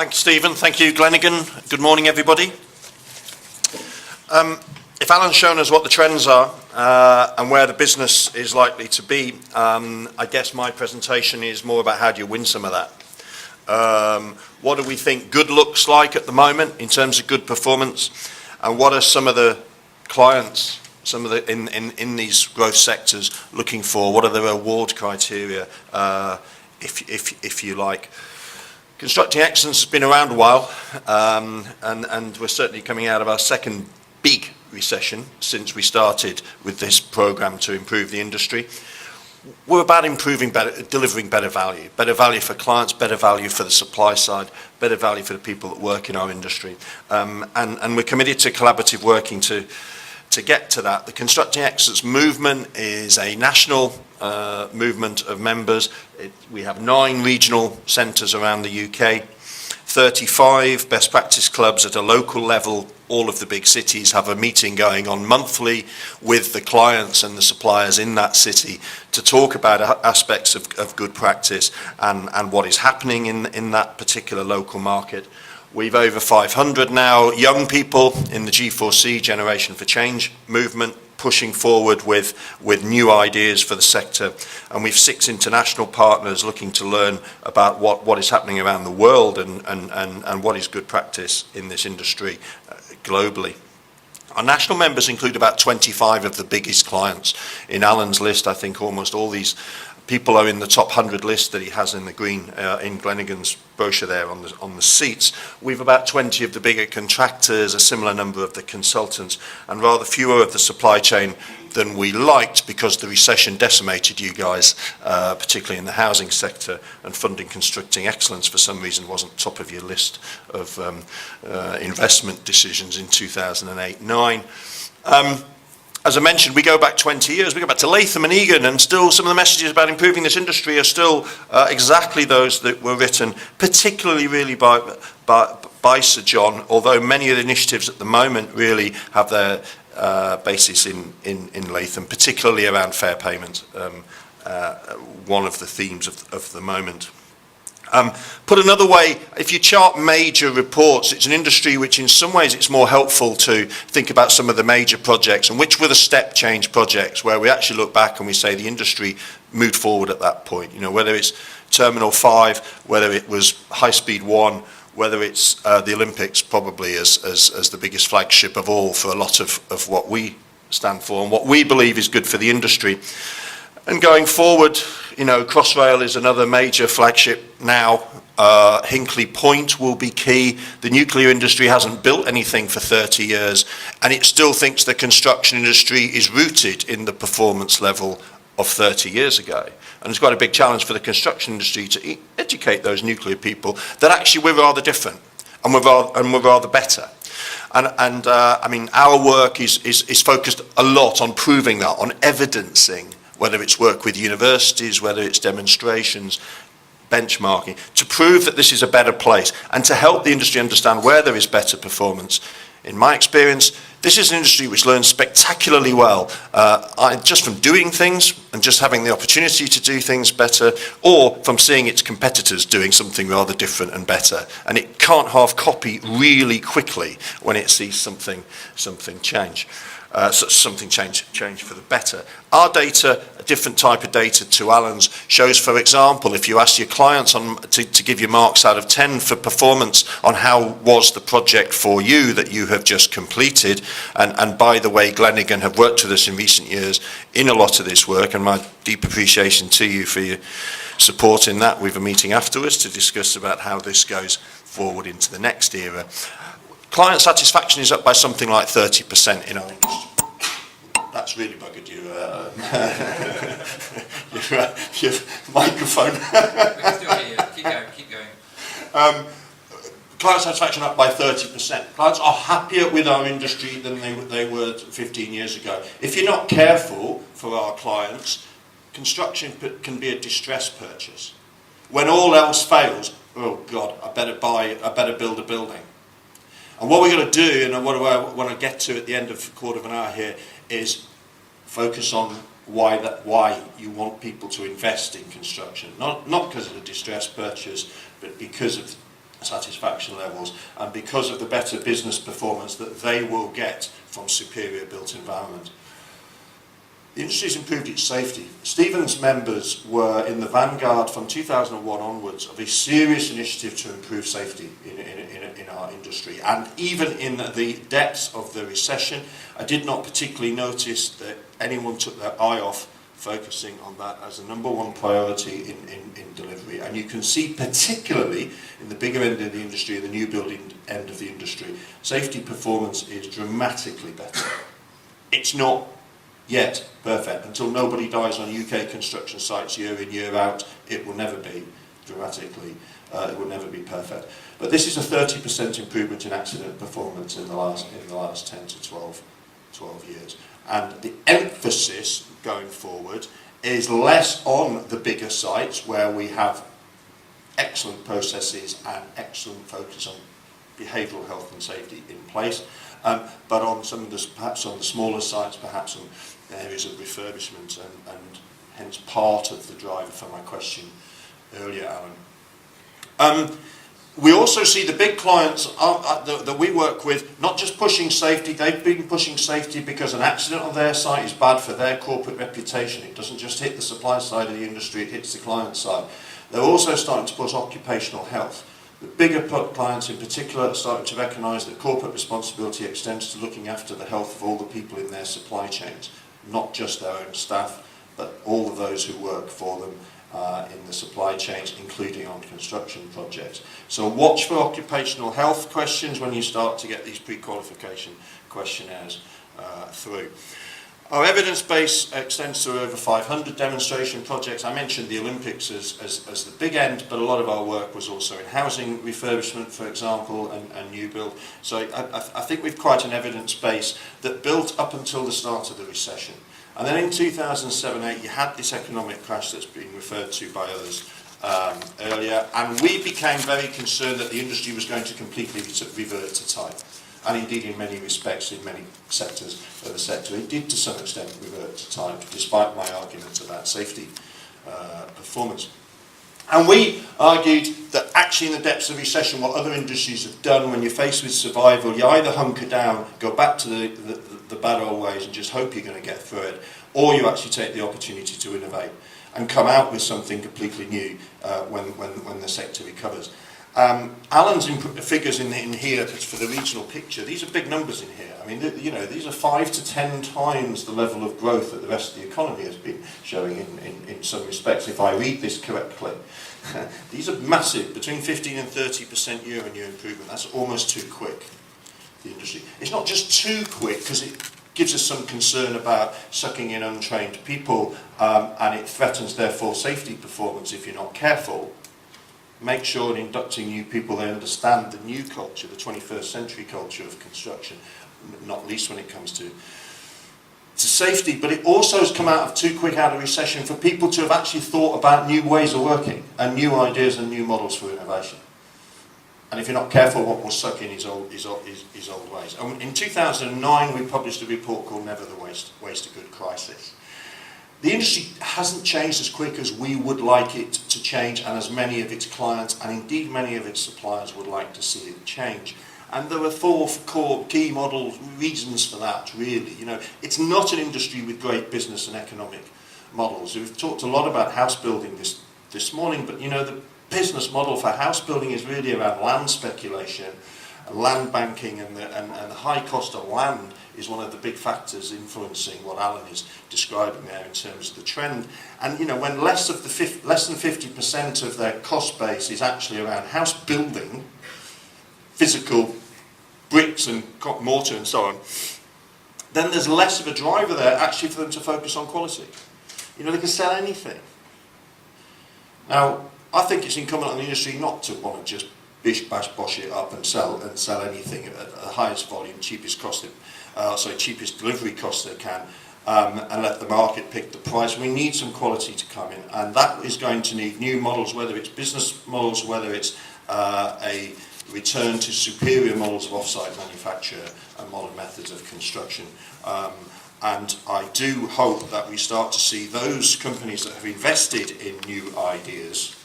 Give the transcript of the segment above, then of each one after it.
Thank you, Stephen. Thank you, Glenigan. Good morning, everybody. If Alan's shown us what the trends are and where the business is likely to be, I guess my presentation is more about how do you win some of that. What do we think good looks like at the moment in terms of good performance, and what are some of the clients, some of the in these growth sectors looking for? What are the reward criteria, if you like? Constructing excellence has been around a while, and we're certainly coming out of our second big recession since we started with this program to improve the industry. We're about delivering better value for clients, better value for the supply side, better value for the people that work in our industry, and we're committed to collaborative working to get to that. The Constructing Excellence movement is a national movement of members. We have 9 regional centres around the UK, 35 best practice clubs at a local level. All of the big cities have a meeting going on monthly with the clients and the suppliers in that city to talk about aspects of good practice and what is happening in that particular local market. We've over 500 now young people in the G4C, Generation for Change movement, pushing forward with new ideas for the sector. And we've 6 international partners looking to learn about what is happening around the world and what is good practice in this industry globally. Our national members include about 25 of the biggest clients. In Alan's list, I think almost all these people are in the top 100 list that he has in the green, in Glenigan's brochure there on the seats. We've about 20 of the bigger contractors, a similar number of the consultants, and rather fewer of the supply chain than we liked because the recession decimated you guys, particularly in the housing sector, and funding Constructing Excellence for some reason wasn't top of your list of investment decisions in 2008-9. As I mentioned, we go back 20 years, we go back to Latham and Egan, and still some of the messages about improving this industry are still exactly those that were written, particularly really by Sir John, although many of the initiatives at the moment really have their basis in Latham, particularly around fair payment, one of the themes of the moment. Put another way, if you chart major reports, it's an industry which in some ways it's more helpful to think about some of the major projects and which were the step change projects where we actually look back and we say the industry moved forward at that point. You know, whether it's Terminal 5, whether it was High Speed 1, whether it's the Olympics probably as the biggest flagship of all for a lot of what we stand for and what we believe is good for the industry. And going forward, you know, Crossrail is another major flagship now. Hinkley Point will be key. The nuclear industry hasn't built anything for 30 years, and it still thinks the construction industry is rooted in the performance level of 30 years ago. And it's quite a big challenge for the construction industry to educate those nuclear people that actually we're rather different and we're rather better. And I mean, our work is focused a lot on proving that, on evidencing, whether it's work with universities, whether it's demonstrations, benchmarking, to prove that this is a better place and to help the industry understand where there is better performance. In my experience, this is an industry which learns spectacularly well, just from doing things and just having the opportunity to do things better, or from seeing its competitors doing something rather different and better. And it can't half copy really quickly when it sees something change. Something change for the better. Our data, a different type of data to Alan's, shows, for example, if you ask your clients to give you marks out of 10 for performance on how was the project for you that you have just completed, and by the way, Glenigan have worked with us in recent years in a lot of this work, and my deep appreciation to you for your support in that. We have a meeting afterwards to discuss about how this goes forward into the next era. Client satisfaction is up by something like 30% in our industry. That's really buggered you. Your microphone. We can still hear you. Keep going. Client satisfaction up by 30%. Clients are happier with our industry than they were 15 years ago. If you're not careful for our clients, construction can be a distress purchase. When all else fails, oh God, I better build a building. And what we're going to do, and what I want to get to at the end of a quarter of an hour here, is focus on why you want people to invest in construction. Not because of the distress purchase, but because of satisfaction levels, and because of the better business performance that they will get from superior built environment. The industry has improved its safety. Stevens members were in the vanguard from 2001 onwards of a serious initiative to improve safety in our industry. And even in the depths of the recession, I did not particularly notice that anyone took their eye off focusing on that as the number one priority in delivery. And you can see, particularly in the bigger end of the industry, the new building end of the industry, safety performance is dramatically better. It's not yet perfect. Until nobody dies on UK construction sites year in, year out, it will never be dramatically, it will never be perfect. But this is a 30% improvement in accident performance in the last 10 to 12 years. And the emphasis going forward is less on the bigger sites where we have excellent processes and excellent focus on behavioural health and safety in place, but on some of the, perhaps on the smaller sites, perhaps on areas of refurbishment, and hence part of the driver for my question earlier, Alan. We also see the big clients that we work with not just pushing safety. They've been pushing safety because an accident on their site is bad for their corporate reputation. It doesn't just hit the supply side of the industry, it hits the client side. They're also starting to push occupational health. The bigger clients in particular are starting to recognise that corporate responsibility extends to looking after the health of all the people in their supply chains, not just their own staff, but all of those who work for them in the supply chains, including on construction projects. So watch for occupational health questions when you start to get these pre-qualification questionnaires through. Our evidence base extends to over 500 demonstration projects. I mentioned the Olympics as the big end, but a lot of our work was also in housing refurbishment, for example, and new build. So I think we've quite an evidence base that built up until the start of the recession. And then in 2007-8, you had this economic crash that's been referred to by others earlier, and we became very concerned that the industry was going to completely revert to type. And indeed, in many respects, in many sectors of the sector, it did to some extent revert to type, despite my arguments about safety performance. And we argued that actually in the depths of recession, what other industries have done when you're faced with survival, you either hunker down, go back to the bad old ways and just hope you're going to get through it, or you actually take the opportunity to innovate and come out with something completely new when the sector recovers. Alan's figures in here for the regional picture, these are big numbers in here. I mean, you know, these are 5 to 10 times the level of growth that the rest of the economy has been showing in some respects, if I read this correctly. These are massive, between 15 and 30% year-on-year improvement. That's almost too quick, the industry. It's not just too quick, because it gives us some concern about sucking in untrained people, and it threatens, therefore, safety performance if you're not careful. Make sure in inducting new people they understand the new culture, the 21st century culture of construction, not least when it comes to safety. But it also has come out of too quick out of recession for people to have actually thought about new ways of working and new ideas and new models for innovation. And if you're not careful, what will suck in is old ways. And in 2009, we published a report called Never the Waste a Good Crisis. The industry hasn't changed as quick as we would like it to change, and as many of its clients, and indeed many of its suppliers, would like to see it change. And there are 4 core key model reasons for that, really. You know, it's not an industry with great business and economic models. We've talked a lot about house building this morning, but you know, the business model for house building is really around land speculation, land banking, and the high cost of land is one of the big factors influencing what Alan is describing there in terms of the trend. And you know, when less than 50% of their cost base is actually around house building, physical bricks and mortar and so on, then there's less of a driver there actually for them to focus on quality. You know, they can sell anything. Now, I think it's incumbent on the industry not to want to just bish bash bosh it up and sell anything at the highest volume, cheapest delivery cost they can, and let the market pick the price. We need some quality to come in, and that is going to need new models, whether it's business models, whether it's a return to superior models of off-site manufacture and modern methods of construction. And I do hope that we start to see those companies that have invested in new ideas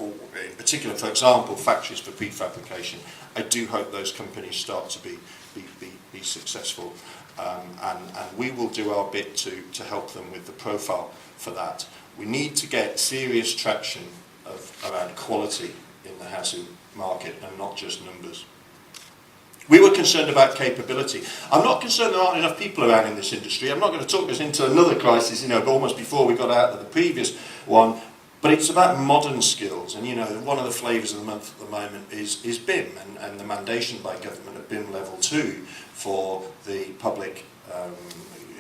in particular, for example, factories for prefabrication, I do hope those companies start to be successful, and we will do our bit to help them with the profile for that. We need to get serious traction around quality in the housing market and not just numbers. We were concerned about capability. I'm not concerned there aren't enough people around in this industry. I'm not going to talk us into another crisis, almost before we got out of the previous one. But it's about modern skills, and one of the flavours of the month at the moment is BIM, and the mandation by government of BIM level 2 for the public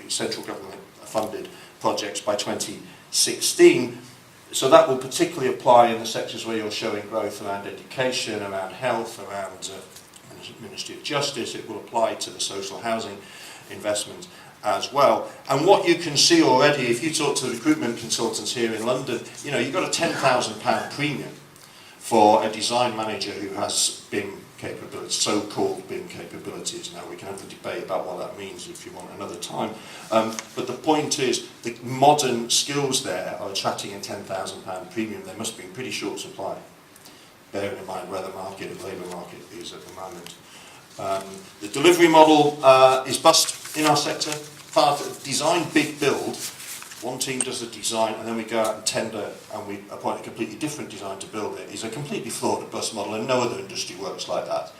central government funded projects by 2016. So that will particularly apply in the sectors where you're showing growth around education, around health, around Ministry of Justice. It will apply to the social housing investment as well. And what you can see already, if you talk to the recruitment consultants here in London, you've got a £10,000 premium for a design manager who has BIM capabilities, so-called BIM capabilities. Now we can have a debate about what that means if you want another time. But the point is, the modern skills there are attracting a £10,000 premium. They must be in pretty short supply, bearing in mind where the labour market is at the moment. The delivery model is bust in our sector. Design, big build. One team does the design and then we go out and tender and we appoint a completely different design to build it. It's a completely flawed bust model, and no other industry works like that.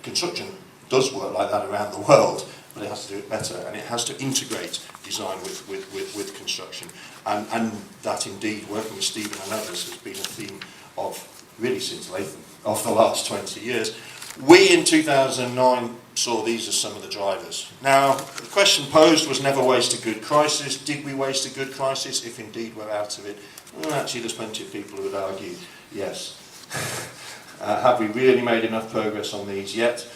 Construction does work like that around the world, but it has to do it better, and it has to integrate design with construction. And that indeed, working with Stephen and others, has been a theme of really since Latham, of the last 20 years. We in 2009 saw these as some of the drivers. Now, the question posed was never waste a good crisis. Did we waste a good crisis, if indeed we're out of it? Well, actually, there's plenty of people who would argue, yes. Have we really made enough progress on these yet?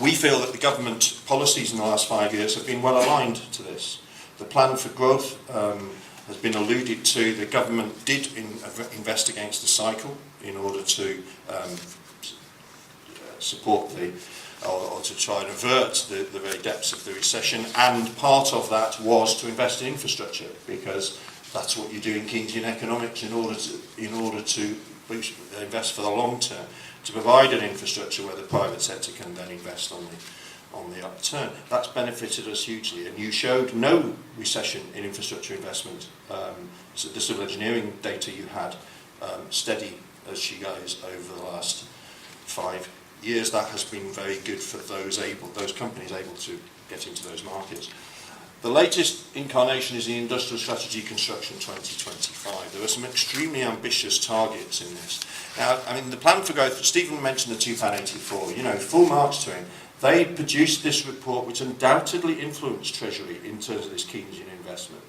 We feel that the government policies in the last 5 years have been well aligned to this. The plan for growth has been alluded to. The government did invest against the cycle in order to support or to try and avert the very depths of the recession, and part of that was to invest in infrastructure, because that's what you do in Keynesian economics in order to invest for the long term, to provide an infrastructure where the private sector can then invest on the upturn. That's benefited us hugely, and you showed no recession in infrastructure investment. So the civil engineering data you had, steady as she goes over the last 5 years. That has been very good for those companies able to get into those markets. The latest incarnation is the Industrial Strategy Construction 2025. There are some extremely ambitious targets in this. Now, the plan for growth, Stephen mentioned the £2.84, full marks to him. They produced this report which undoubtedly influenced Treasury in terms of this Keynesian investment.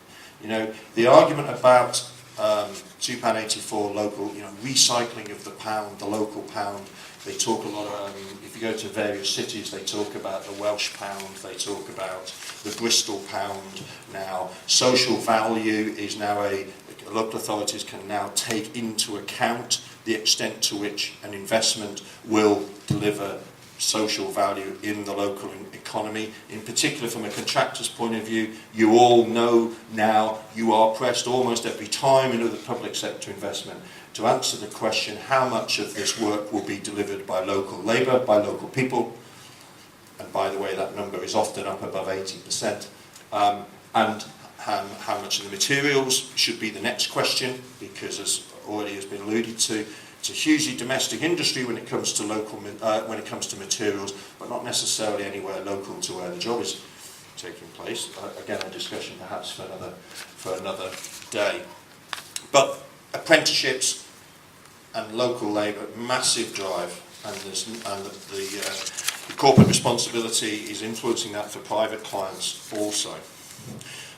The argument about £2.84 local, recycling of the pound, the local pound. They talk a lot of, if you go to various cities, they talk about the Welsh pound, they talk about the Bristol pound now. Social value is now local authorities can now take into account the extent to which an investment will deliver social value in the local economy. In particular, from a contractor's point of view, you all know now you are pressed almost every time into the public sector investment to answer the question, how much of this work will be delivered by local labour, by local people? And by the way, that number is often up above 80%. And how much of the materials should be the next question, because as already has been alluded to, it's a hugely domestic industry when it comes to materials, but not necessarily anywhere local to where the job is taking place. Again, a discussion perhaps for another day. But apprenticeships and local labour, massive drive, and the corporate responsibility is influencing that for private clients also.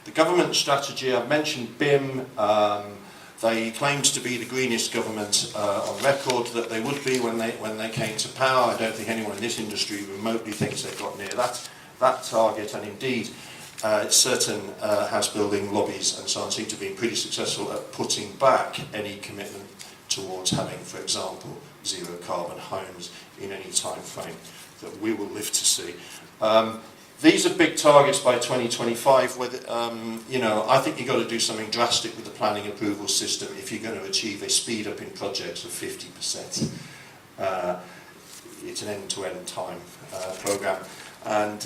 The government strategy, I've mentioned BIM. They claimed to be the greenest government on record, that they would be when they came to power. I don't think anyone in this industry remotely thinks they've got near that target, and indeed certain house building lobbies and so on seem to be pretty successful at putting back any commitment towards having, for example, zero carbon homes in any time frame that we will live to see. These are big targets by 2025. With, you know, I think you've got to do something drastic with the planning approval system if you're going to achieve a speed up in projects of 50%. It's an end-to-end time program, and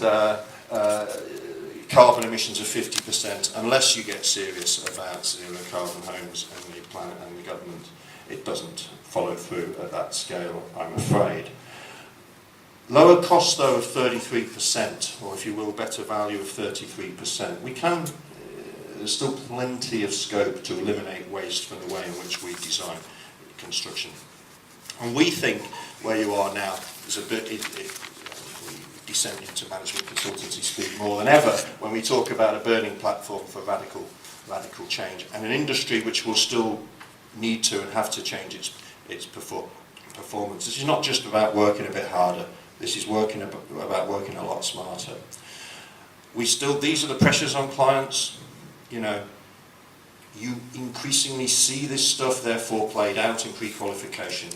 carbon emissions of 50%. Unless you get serious about zero carbon homes and the planet and the government, it doesn't follow through at that scale, I'm afraid. Lower cost, though, of 33%, or if you will, better value of 33%. We can, there's still plenty of scope to eliminate waste from the way in which we design construction. And we think where you are now is a bit, we descend into management consultancy speak more than ever when we talk about a burning platform for radical change, and an industry which will still need to and have to change its performance. This is not just about working a bit harder. This is about working a lot smarter. These are the pressures on clients. You know, you increasingly see this stuff therefore played out in pre-qualification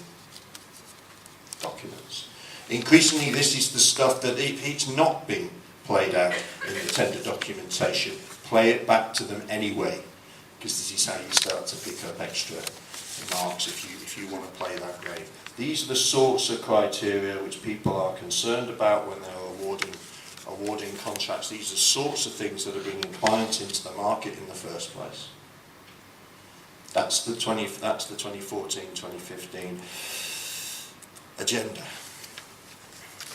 documents. Increasingly, this is the stuff that it's not being played out in the tender documentation. Play it back to them anyway, because this is how you start to pick up extra marks if you want to play that game. These are the sorts of criteria which people are concerned about when they're awarding contracts. These are the sorts of things that are bringing clients into the market in the first place. That's the 2014-2015 agenda.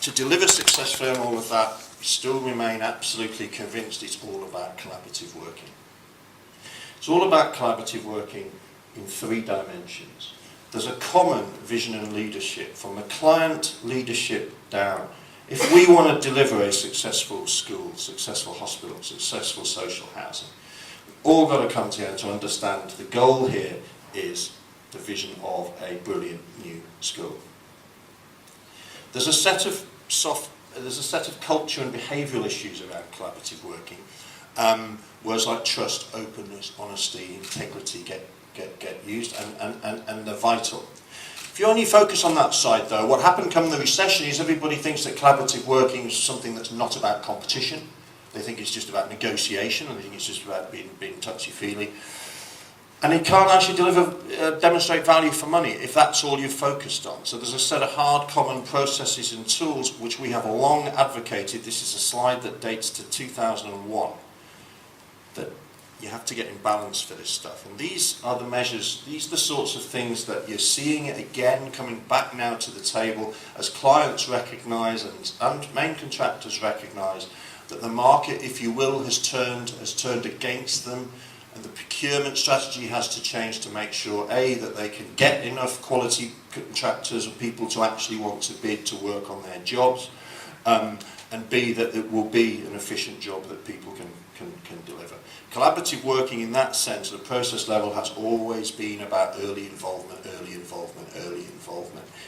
To deliver successfully on all of that, we still remain absolutely convinced it's all about collaborative working. It's all about collaborative working in 3 dimensions. There's a common vision and leadership from the client leadership down. If we want to deliver a successful school, successful hospital, successful social housing, we've all got to come together to understand the goal here is the vision of a brilliant new school. There's a set of culture and behavioural issues around collaborative working. Words like trust, openness, honesty, integrity get used, and they're vital. If you only focus on that side, though, what happened come the recession is everybody thinks that collaborative working is something that's not about competition. They think it's just about negotiation, and they think it's just about being touchy-feely. And it can't actually demonstrate value for money if that's all you've focused on. So there's a set of hard common processes and tools which we have long advocated. This is a slide that dates to 2001. That you have to get in balance for this stuff. And these are the measures, these are the sorts of things that you're seeing again coming back now to the table as clients recognise and main contractors recognise that the market, if you will, has turned against them, and the procurement strategy has to change to make sure, A, that they can get enough quality contractors or people to actually want to bid to work on their jobs, and B, that it will be an efficient job that people can deliver. Collaborative working in that sense at a process level has always been about early involvement.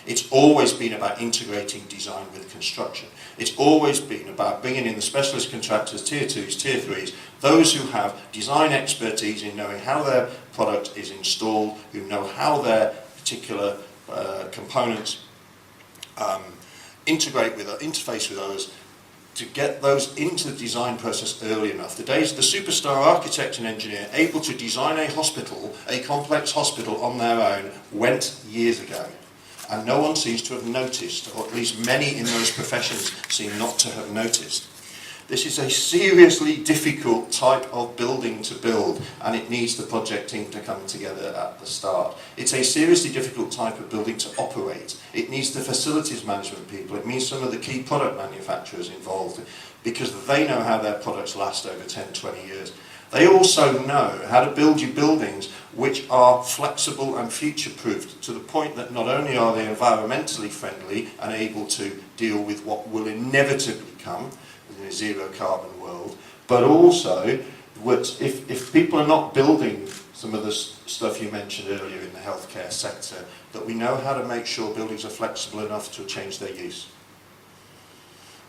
It's always been about integrating design with construction. It's always been about bringing in the specialist contractors, tier 2s, tier 3s, those who have design expertise in knowing how their product is installed, who know how their particular components interface with others, to get those into the design process early enough. The days of the superstar architect and engineer able to design a hospital, a complex hospital on their own, went years ago. And no one seems to have noticed, or at least many in those professions seem not to have noticed. This is a seriously difficult type of building to build, and it needs the project team to come together at the start. It's a seriously difficult type of building to operate. It needs the facilities management people. It needs some of the key product manufacturers involved, because they know how their products last over 10, 20 years. They also know how to build you buildings which are flexible and future-proofed, to the point that not only are they environmentally friendly and able to deal with what will inevitably come in a zero-carbon world, but also, if people are not building some of the stuff you mentioned earlier in the healthcare sector, that we know how to make sure buildings are flexible enough to change their use.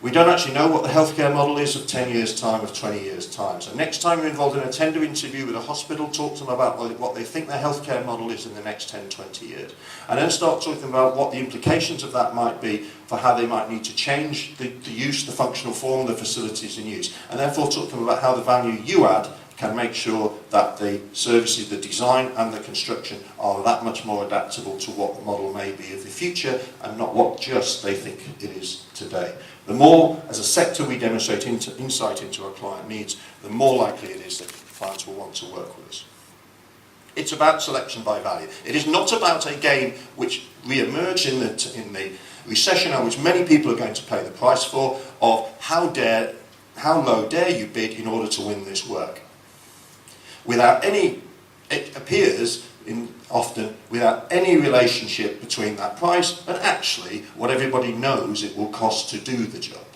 We don't actually know what the healthcare model is of 10 years' time, of 20 years' time. So next time you're involved in a tender interview with a hospital, talk to them about what they think their healthcare model is in the next 10, 20 years. And then start talking about what the implications of that might be for how they might need to change the use, the functional form, the facilities in use. And therefore talk to them about how the value you add can make sure that the services, the design and the construction are that much more adaptable to what the model may be of the future and not what just they think it is today. The more, as a sector, we demonstrate insight into our client needs, the more likely it is that clients will want to work with us. It's about selection by value. It is not about a game which re-emerged in the recession and which many people are going to pay the price for, of how low dare you bid in order to win this work. Without any, it appears often without any relationship between that price and actually what everybody knows it will cost to do the job.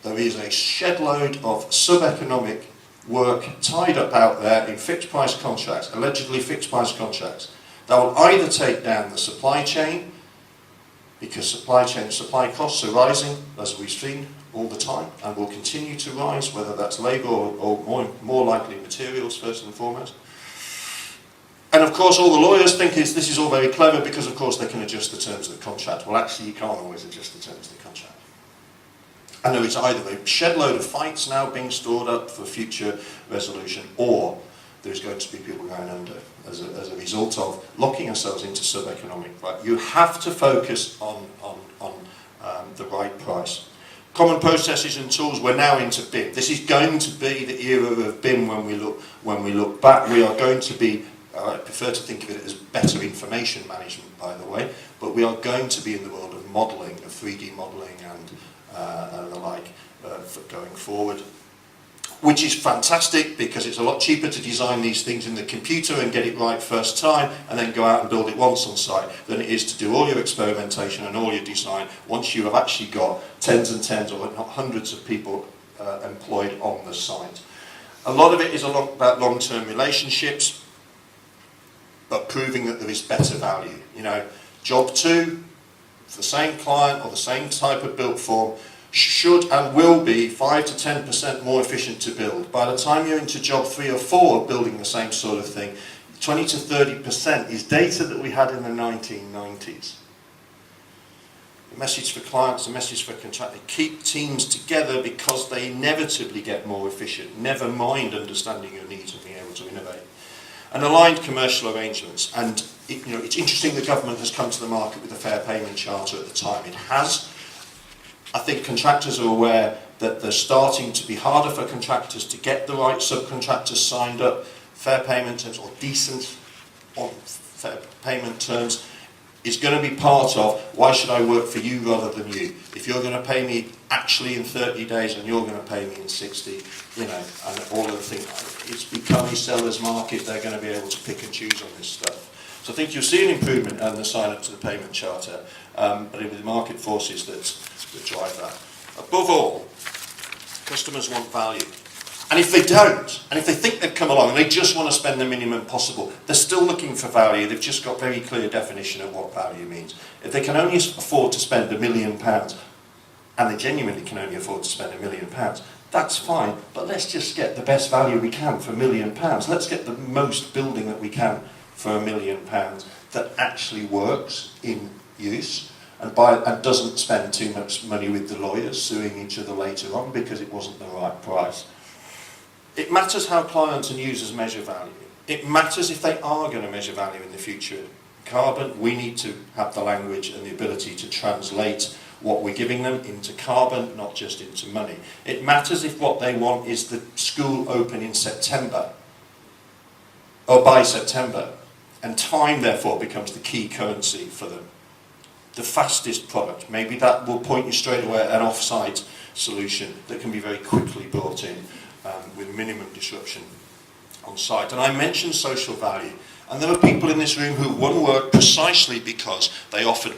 There is a shed load of sub-economic work tied up out there in fixed price contracts, allegedly fixed price contracts, that will either take down the supply chain, because supply costs are rising, as we've seen all the time, and will continue to rise, whether that's labour or more likely materials first and foremost. And of course all the lawyers think this is all very clever because of course they can adjust the terms of the contract. Well, actually you can't always adjust the terms of the contract. And there is either a shed load of fights now being stored up for future resolution, or there's going to be people going under as a result of locking ourselves into sub-economic. Right? You have to focus on the right price. Common processes and tools, we're now into BIM. This is going to be the era of BIM when we look back. We are going to be, I prefer to think of it as better information management, by the way, but we are going to be in the world of modelling, of 3D modelling and the like going forward. Which is fantastic because it's a lot cheaper to design these things in the computer and get it right first time and then go out and build it once on site than it is to do all your experimentation and all your design once you have actually got tens and tens or not hundreds of people employed on the site. A lot of it is about long-term relationships, but proving that there is better value. You know, job 2 for the same client or the same type of built form should and will be 5 to 10% more efficient to build. By the time you're into job 3 or 4 building the same sort of thing, 20 to 30% is data that we had in the 1990s. The message for clients, the message for contractors, keep teams together because they inevitably get more efficient, never mind understanding your needs and being able to innovate. And aligned commercial arrangements. And it's interesting the government has come to the market with a fair payment charter at the time. It has. I think contractors are aware that they're starting to be harder for contractors to get the right subcontractors signed up. Fair payment terms, or decent on fair payment terms, is going to be part of why should I work for you rather than you. If you're going to pay me actually in 30 days and you're going to pay me in 60, and all of the things, it's become a seller's market. They're going to be able to pick and choose on this stuff. So I think you'll see an improvement in the sign up to the payment charter, but it will be the market forces that drive that. Above all, customers want value. And if they don't, and if they think they've come along and they just want to spend the minimum possible, they're still looking for value. They've just got very clear definition of what value means. If they can only afford to spend £1 million, and they genuinely can only afford to spend £1 million, that's fine, but let's just get the best value we can for £1 million. Let's get the most building that we can for £1 million that actually works in use and doesn't spend too much money with the lawyers suing each other later on because it wasn't the right price. It matters how clients and users measure value. It matters if they are going to measure value in the future. Carbon, we need to have the language and the ability to translate what we're giving them into carbon, not just into money. It matters if what they want is the school open in September, or by September, and time therefore becomes the key currency for them. The fastest product, maybe that will point you straight away at an off-site solution that can be very quickly brought in with minimum disruption on site. And I mentioned social value, and there were people in this room who won work precisely because they offered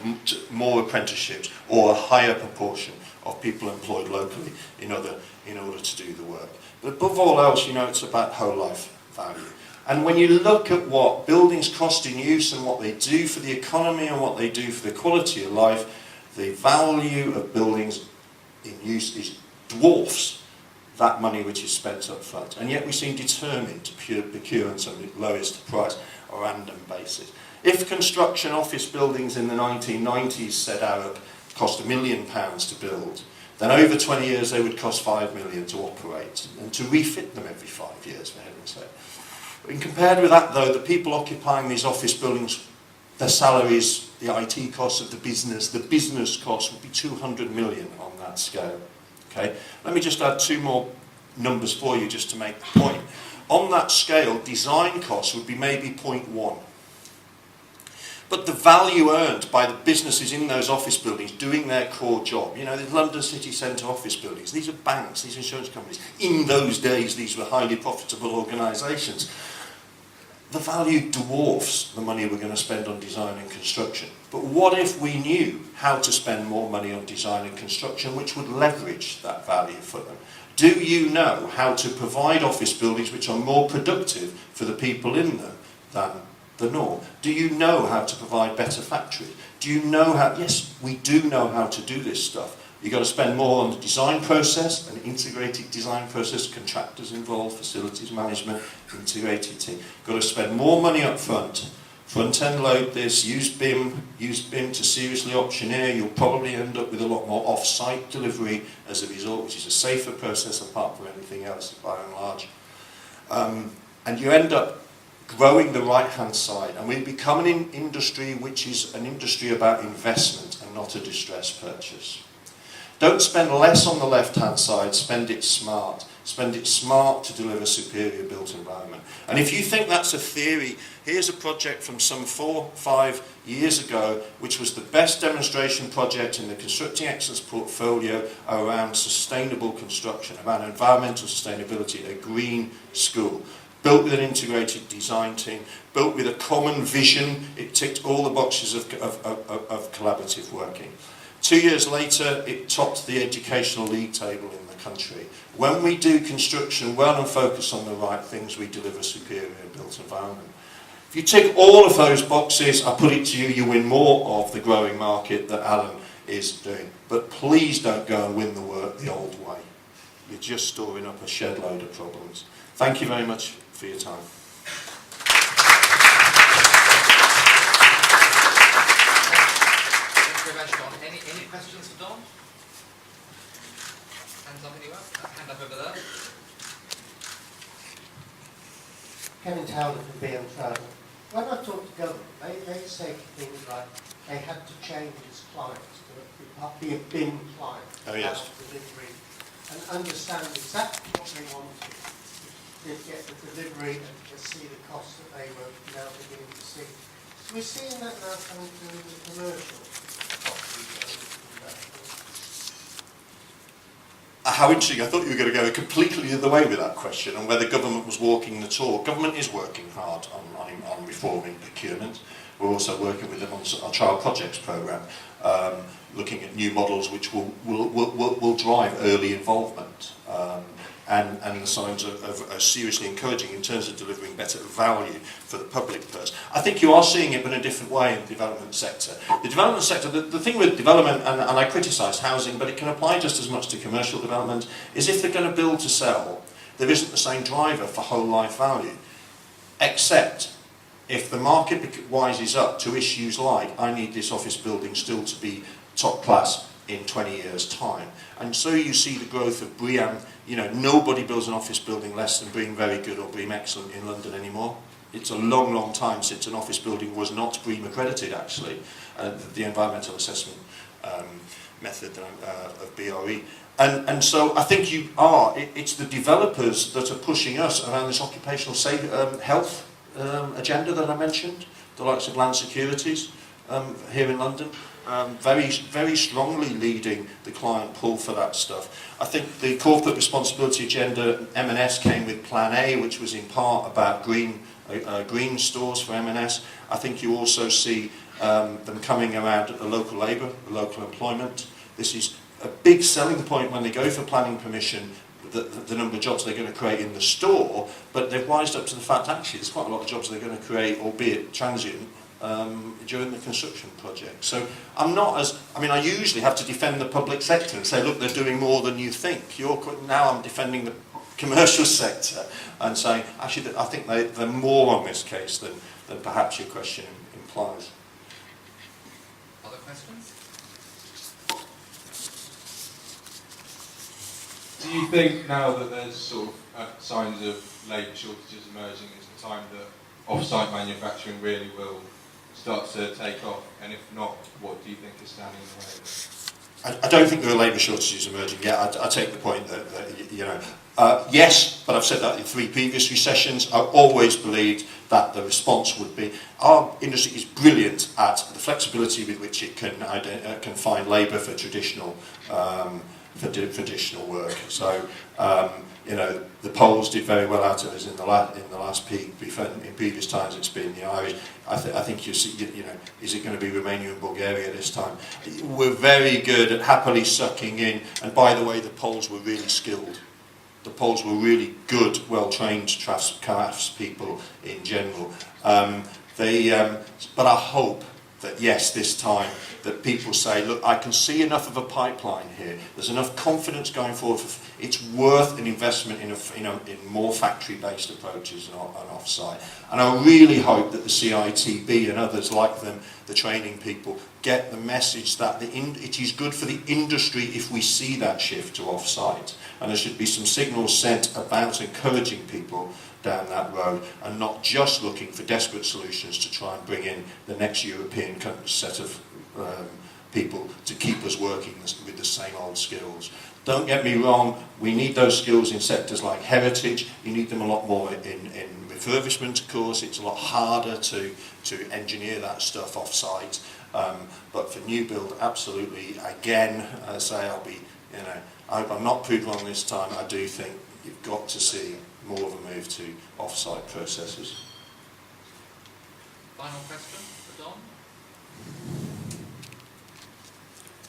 more apprenticeships or a higher proportion of people employed locally in order to do the work. But above all else, it's about whole life value. And when you look at what buildings cost in use and what they do for the economy and what they do for the quality of life, the value of buildings in use dwarfs that money which is spent up front. And yet we seem determined to procure on some lowest price or random basis. If construction office buildings in the 1990s said Arab cost £1 million to build, then over 20 years they would cost £5 million to operate and to refit them every 5 years, for heaven's sake. And compared with that though, the people occupying these office buildings, their salaries, the IT costs of the business costs would be 200 million on that scale. Okay? Let me just add 2 more numbers for you just to make the point. On that scale, design costs would be maybe 0.1. But the value earned by the businesses in those office buildings doing their core job, you know, the London city centre office buildings, these are banks, these are insurance companies. In those days, these were highly profitable organisations. The value dwarfs the money we're going to spend on design and construction. But what if we knew how to spend more money on design and construction which would leverage that value for them? Do you know how to provide office buildings which are more productive for the people in them than the norm? Do you know how to provide better factories? Do you know how? Yes, we do know how to do this stuff. You've got to spend more on the design process, an integrated design process, contractors involved, facilities management, integrated team. You've got to spend more money up front, front-end load this, use BIM to seriously optioneer. You'll probably end up with a lot more off-site delivery as a result, which is a safer process apart from anything else by and large. And you end up growing the right-hand side, and we become an industry which is an industry about investment and not a distress purchase. Don't spend less on the left-hand side, spend it smart. Spend it smart to deliver superior built environment. And if you think that's a theory, here's a project from some 4 or 5 years ago, which was the best demonstration project in the Constructing Excellence portfolio around sustainable construction, around environmental sustainability, a green school. Built with an integrated design team, built with a common vision. It ticked all the boxes of collaborative working. 2 years later, it topped the educational league table in the country. When we do construction well and focus on the right things, we deliver superior built environment. If you tick all of those boxes, I put it to you, you win more of the growing market that Alan is doing. But please don't go and win the work the old way. You're just storing up a shed load of problems. Thank you very much for your time. Any questions for Don? Hands up anywhere? Hand up over there. Kevin Towner from BM Travel. When I talk to government, they say things like they had to change its clients to be a BIM client. Oh, yes. Delivery, and understand exactly what they wanted. To get the delivery and to see the costs that they were now beginning to see. So we're seeing that now coming through the commercial. How interesting. I thought you were going to go completely the other way with that question on whether government was walking the talk. Government is working hard on reforming procurement. We're also working with them on our child projects programme, looking at new models which will drive early involvement. And the signs are seriously encouraging in terms of delivering better value for the public purse. I think you are seeing it in a different way in the development sector. The development sector, the thing with development, and I criticise housing, but it can apply just as much to commercial development, is if they're going to build to sell, there isn't the same driver for whole life value. Except if the market wises up to issues like, I need this office building still to be top class in 20 years' time. And so you see the growth of BREEAM. You know, nobody builds an office building less than BREEAM Very Good or BREEAM Excellent in London anymore. It's a long, long time since an office building was not BREEAM accredited, actually, the environmental assessment method of BRE. And so I think it's the developers that are pushing us around this occupational health agenda that I mentioned, the likes of Land Securities here in London. Very, very strongly leading the client pull for that stuff. I think the corporate responsibility agenda, M&S came with Plan A, which was in part about green stores for M&S. I think you also see them coming around at the local labour, the local employment. This is a big selling point when they go for planning permission, the number of jobs they're going to create in the store, but they've wised up to the fact actually there's quite a lot of jobs they're going to create, albeit transient, during the construction project. So I'm not as, I mean, I usually have to defend the public sector and say, look, they're doing more than you think. Now I'm defending the commercial sector and saying, actually, I think they're more on this case than perhaps your question implies. Other questions? Do you think now that there's sort of signs of labour shortages emerging, is the time that off-site manufacturing really will start to take off? And if not, what do you think is standing in the way? I don't think there are labour shortages emerging yet. I take the point that you know, yes, but I've said that in 3 previous recessions. I've always believed that the response would be, our industry is brilliant at the flexibility with which it can find labour for traditional work. So you know, the Poles did very well out of us in the last peak. In previous times, it's been the Irish. I think you see, you know, is it going to be Romania and Bulgaria this time? We're very good at happily sucking in. And by the way, the Poles were really skilled. The Poles were really good, well-trained craftspeople in general. But I hope that yes, this time that people say, look, I can see enough of a pipeline here. There's enough confidence going forward. It's worth an investment in more factory-based approaches and off-site. And I really hope that the CITB and others like them, the training people, get the message that it is good for the industry if we see that shift to off-site. And there should be some signals sent about encouraging people down that road and not just looking for desperate solutions to try and bring in the next European set of people to keep us working with the same old skills. Don't get me wrong, we need those skills in sectors like heritage. You need them a lot more in refurbishment, of course. It's a lot harder to engineer that stuff off-site. But for new build, absolutely. Again, I say I'll be, you know, I hope I'm not proved wrong this time. I do think you've got to see more of a move to off-site processes. Final question for Don?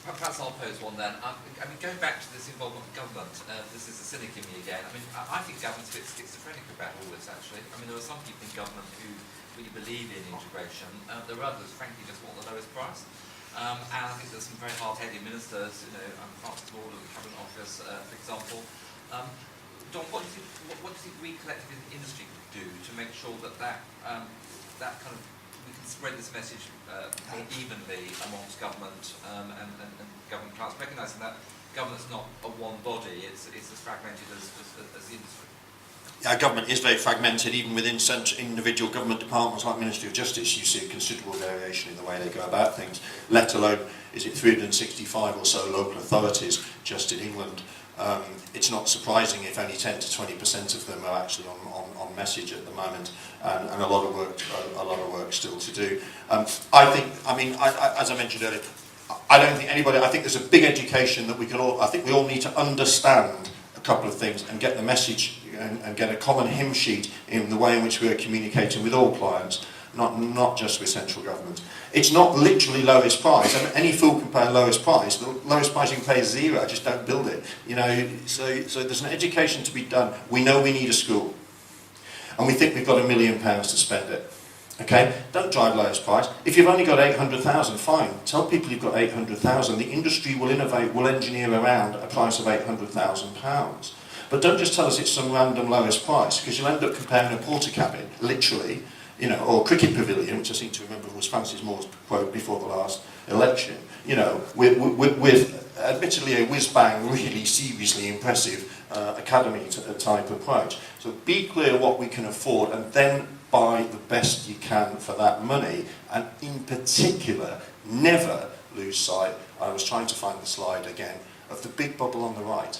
Perhaps I'll pose one then. I mean, going back to this involvement of government, this is a cynic in me again. I mean, I think government's a bit schizophrenic about all this, actually. I mean, there are some people in government who really believe in integration. There are others, frankly, just want the lowest price. And I think there's some very hard-headed ministers, you know, Francis Lord of the Cabinet Office, for example. Don, what do you think we collectively in the industry could do to make sure that that kind of, we can spread this message more evenly amongst government and government clients, recognising that government's not a one body, it's as fragmented as the industry? Our government is very fragmented. Even within individual government departments like Ministry of Justice, you see a considerable variation in the way they go about things, let alone, is it 365 or so local authorities just in England. It's not surprising if only 10 to 20% of them are actually on message at the moment, and a lot of work still to do. I think, I mean, as I mentioned earlier, I don't think anybody. I think there's a big education that we can all. I think we all need to understand a couple of things and get the message and get a common hymn sheet in the way in which we are communicating with all clients, not just with central government. It's not literally lowest price. I mean, any fool can pay lowest price. The lowest price you can pay is zero. Just don't build it. You know, so there's an education to be done. We know we need a school, and we think we've got £1 million to spend it. Okay, don't drive lowest price. If you've only got 800,000, fine. Tell people you've got 800,000. The industry will innovate, will engineer around a price of £800,000. But don't just tell us it's some random lowest price, because you'll end up comparing a porter cabin, literally, you know, or a cricket pavilion, which I seem to remember was Francis Moore's quote before the last election, you know, with admittedly a whiz-bang, really seriously impressive academy type approach. So be clear what we can afford, and then buy the best you can for that money, and in particular, never lose sight, I was trying to find the slide again, of the big bubble on the right.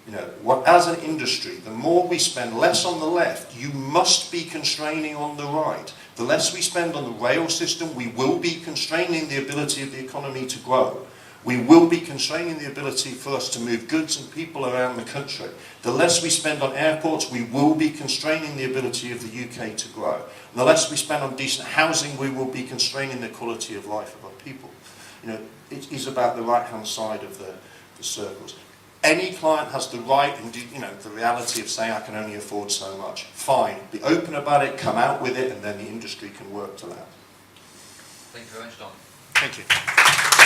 You know, as an industry, the more we spend less on the left, you must be constraining on the right. The less we spend on the rail system, we will be constraining the ability of the economy to grow. We will be constraining the ability for us to move goods and people around the country. The less we spend on airports, we will be constraining the ability of the UK to grow. And the less we spend on decent housing, we will be constraining the quality of life of our people. You know, it is about the right-hand side of the circles. Any client has the right and, you know, the reality of saying I can only afford so much. Fine, be open about it, come out with it, and then the industry can work to that. Thank you very much, Don. Thank you.